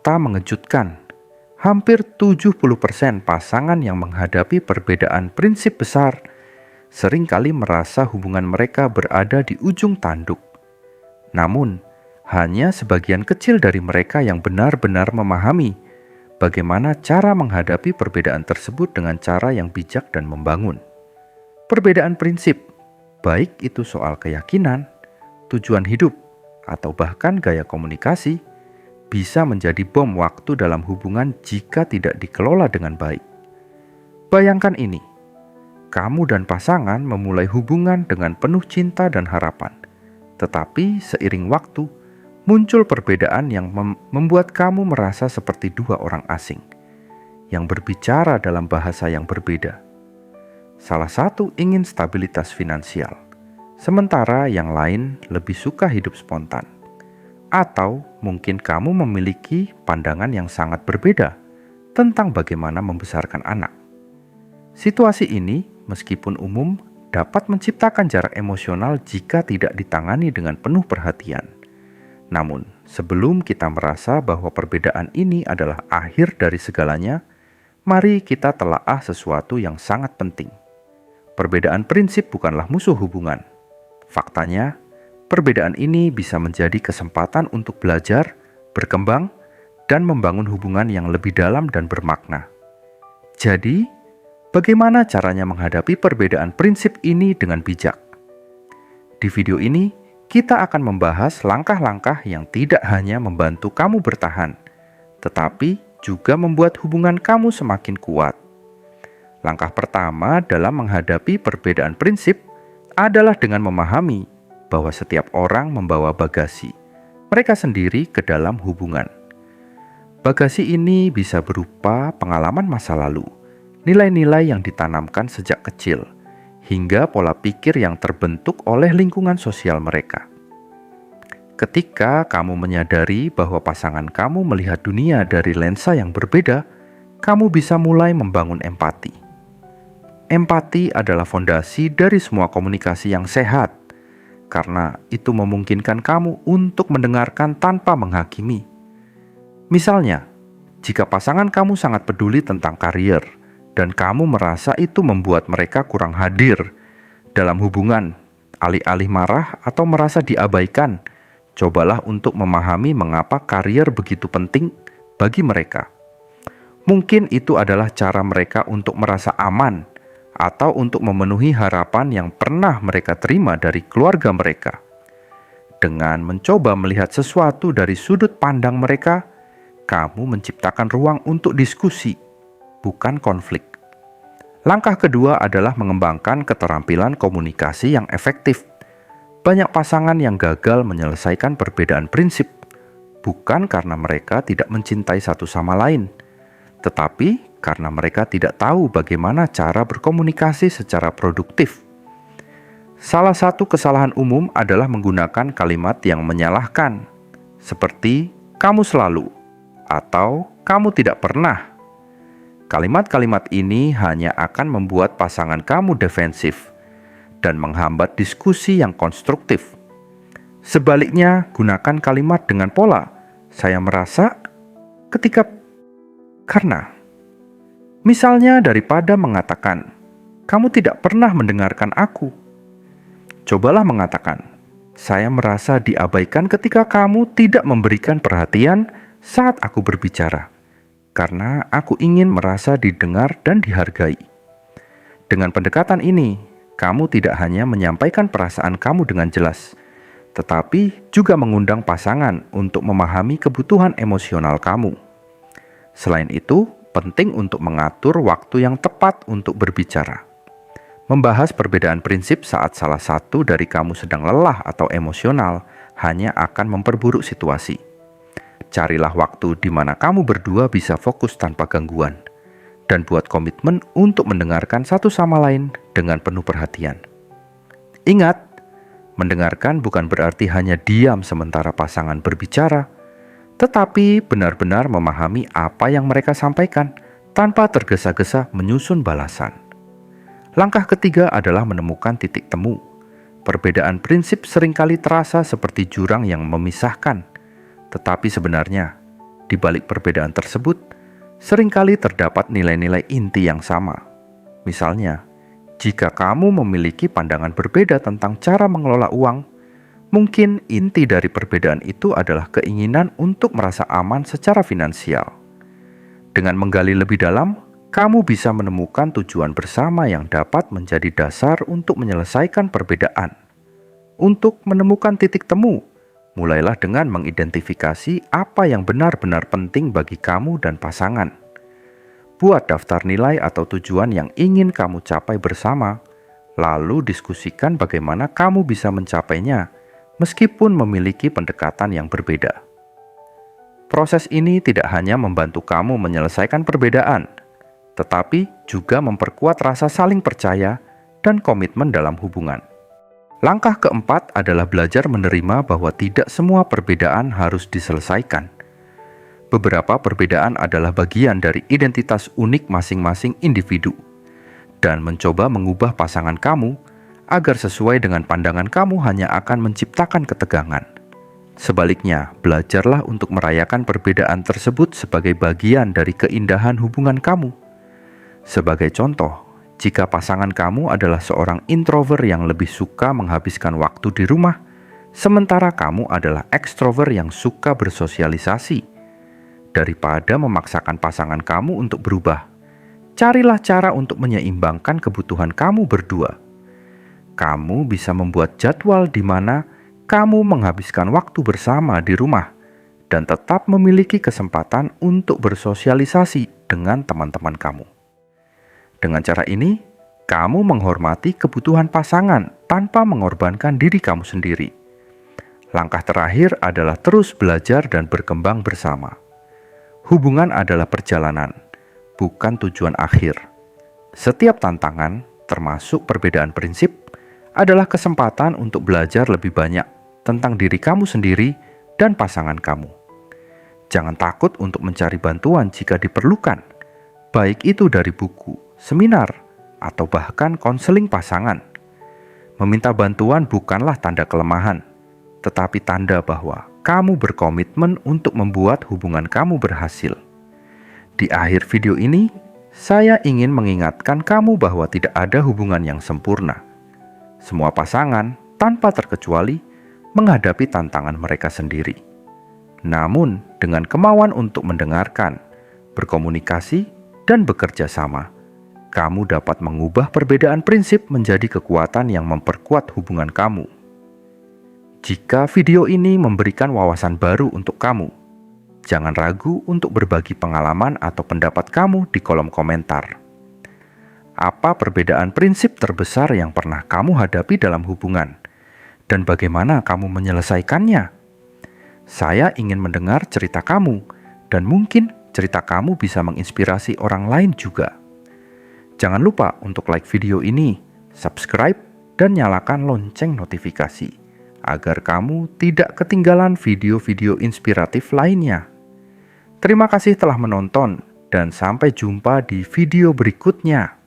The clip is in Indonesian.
Fakta mengejutkan. Hampir 70% pasangan yang menghadapi perbedaan prinsip besar seringkali merasa hubungan mereka berada di ujung tanduk. Namun, hanya sebagian kecil dari mereka yang benar-benar memahami bagaimana cara menghadapi perbedaan tersebut dengan cara yang bijak dan membangun. Perbedaan prinsip, baik itu soal keyakinan, tujuan hidup, atau bahkan gaya komunikasi, bisa menjadi bom waktu dalam hubungan jika tidak dikelola dengan baik. Bayangkan ini, kamu dan pasangan memulai hubungan dengan penuh cinta dan harapan. Tetapi seiring waktu, muncul perbedaan yang membuat kamu merasa seperti dua orang asing, yang berbicara dalam bahasa yang berbeda. Salah satu ingin stabilitas finansial, sementara yang lain lebih suka hidup spontan. Atau mungkin kamu memiliki pandangan yang sangat berbeda tentang bagaimana membesarkan anak. Situasi ini, meskipun umum, dapat menciptakan jarak emosional jika tidak ditangani dengan penuh perhatian. Namun, sebelum kita merasa bahwa perbedaan ini adalah akhir dari segalanya, mari kita telaah sesuatu yang sangat penting. Perbedaan prinsip bukanlah musuh hubungan. Faktanya, perbedaan ini bisa menjadi kesempatan untuk belajar, berkembang, dan membangun hubungan yang lebih dalam dan bermakna. Jadi, bagaimana caranya menghadapi perbedaan prinsip ini dengan bijak? Di video ini, kita akan membahas langkah-langkah yang tidak hanya membantu kamu bertahan, tetapi juga membuat hubungan kamu semakin kuat. Langkah pertama dalam menghadapi perbedaan prinsip adalah dengan memahami bahwa setiap orang membawa bagasi mereka sendiri ke dalam hubungan. Bagasi ini bisa berupa pengalaman masa lalu, nilai-nilai yang ditanamkan sejak kecil, hingga pola pikir yang terbentuk oleh lingkungan sosial mereka. Ketika kamu menyadari bahwa pasangan kamu melihat dunia dari lensa yang berbeda, kamu bisa mulai membangun empati. Empati adalah fondasi dari semua komunikasi yang sehat, karena itu memungkinkan kamu untuk mendengarkan tanpa menghakimi. Misalnya, jika pasangan kamu sangat peduli tentang karier, dan kamu merasa itu membuat mereka kurang hadir dalam hubungan, alih-alih marah atau merasa diabaikan, cobalah untuk memahami mengapa karier begitu penting bagi mereka. Mungkin itu adalah cara mereka untuk merasa aman, atau untuk memenuhi harapan yang pernah mereka terima dari keluarga mereka. Dengan mencoba melihat sesuatu dari sudut pandang mereka, kamu menciptakan ruang untuk diskusi, bukan konflik. Langkah kedua adalah mengembangkan keterampilan komunikasi yang efektif. Banyak pasangan yang gagal menyelesaikan perbedaan prinsip, bukan karena mereka tidak mencintai satu sama lain, tetapi karena mereka tidak tahu bagaimana cara berkomunikasi secara produktif. Salah satu kesalahan umum adalah menggunakan kalimat yang menyalahkan, seperti "kamu selalu" atau "kamu tidak pernah". Kalimat-kalimat ini hanya akan membuat pasangan kamu defensif dan menghambat diskusi yang konstruktif. Sebaliknya, gunakan kalimat dengan pola "saya merasa" ketika "karena". Misalnya, daripada mengatakan, "Kamu tidak pernah mendengarkan aku", cobalah mengatakan, "Saya merasa diabaikan ketika kamu tidak memberikan perhatian saat aku berbicara, karena aku ingin merasa didengar dan dihargai". Dengan pendekatan ini, kamu tidak hanya menyampaikan perasaan kamu dengan jelas, tetapi juga mengundang pasangan untuk memahami kebutuhan emosional kamu. Selain itu, penting untuk mengatur waktu yang tepat untuk berbicara. Membahas perbedaan prinsip saat salah satu dari kamu sedang lelah atau emosional hanya akan memperburuk situasi. Carilah waktu di mana kamu berdua bisa fokus tanpa gangguan, dan buat komitmen untuk mendengarkan satu sama lain dengan penuh perhatian. Ingat, mendengarkan bukan berarti hanya diam sementara pasangan berbicara, tetapi benar-benar memahami apa yang mereka sampaikan tanpa tergesa-gesa menyusun balasan. Langkah ketiga adalah menemukan titik temu. Perbedaan prinsip seringkali terasa seperti jurang yang memisahkan, tetapi sebenarnya di balik perbedaan tersebut seringkali terdapat nilai-nilai inti yang sama. Misalnya, jika kamu memiliki pandangan berbeda tentang cara mengelola uang, mungkin inti dari perbedaan itu adalah keinginan untuk merasa aman secara finansial. Dengan menggali lebih dalam, kamu bisa menemukan tujuan bersama yang dapat menjadi dasar untuk menyelesaikan perbedaan. Untuk menemukan titik temu, mulailah dengan mengidentifikasi apa yang benar-benar penting bagi kamu dan pasangan. Buat daftar nilai atau tujuan yang ingin kamu capai bersama, lalu diskusikan bagaimana kamu bisa mencapainya meskipun memiliki pendekatan yang berbeda. Proses ini tidak hanya membantu kamu menyelesaikan perbedaan, tetapi juga memperkuat rasa saling percaya dan komitmen dalam hubungan. Langkah keempat adalah belajar menerima bahwa tidak semua perbedaan harus diselesaikan. Beberapa perbedaan adalah bagian dari identitas unik masing-masing individu, dan mencoba mengubah pasangan kamu agar sesuai dengan pandangan kamu hanya akan menciptakan ketegangan. Sebaliknya, belajarlah untuk merayakan perbedaan tersebut sebagai bagian dari keindahan hubungan kamu. Sebagai contoh, jika pasangan kamu adalah seorang introvert yang lebih suka menghabiskan waktu di rumah, sementara kamu adalah extrovert yang suka bersosialisasi, daripada memaksakan pasangan kamu untuk berubah, carilah cara untuk menyeimbangkan kebutuhan kamu berdua. Kamu bisa membuat jadwal di mana kamu menghabiskan waktu bersama di rumah dan tetap memiliki kesempatan untuk bersosialisasi dengan teman-teman kamu. Dengan cara ini, kamu menghormati kebutuhan pasangan tanpa mengorbankan diri kamu sendiri. Langkah terakhir adalah terus belajar dan berkembang bersama. Hubungan adalah perjalanan, bukan tujuan akhir. Setiap tantangan, termasuk perbedaan prinsip, adalah kesempatan untuk belajar lebih banyak tentang diri kamu sendiri dan pasangan kamu. Jangan takut untuk mencari bantuan jika diperlukan, baik itu dari buku, seminar, atau bahkan konseling pasangan. Meminta bantuan bukanlah tanda kelemahan, tetapi tanda bahwa kamu berkomitmen untuk membuat hubungan kamu berhasil. Di akhir video ini, saya ingin mengingatkan kamu bahwa tidak ada hubungan yang sempurna. Semua pasangan, tanpa terkecuali, menghadapi tantangan mereka sendiri. Namun, dengan kemauan untuk mendengarkan, berkomunikasi, dan bekerja sama, kamu dapat mengubah perbedaan prinsip menjadi kekuatan yang memperkuat hubungan kamu. Jika video ini memberikan wawasan baru untuk kamu, jangan ragu untuk berbagi pengalaman atau pendapat kamu di kolom komentar. Apa perbedaan prinsip terbesar yang pernah kamu hadapi dalam hubungan, dan bagaimana kamu menyelesaikannya? Saya ingin mendengar cerita kamu, dan mungkin cerita kamu bisa menginspirasi orang lain juga. Jangan lupa untuk like video ini, subscribe, dan nyalakan lonceng notifikasi, agar kamu tidak ketinggalan video-video inspiratif lainnya. Terima kasih telah menonton, dan sampai jumpa di video berikutnya.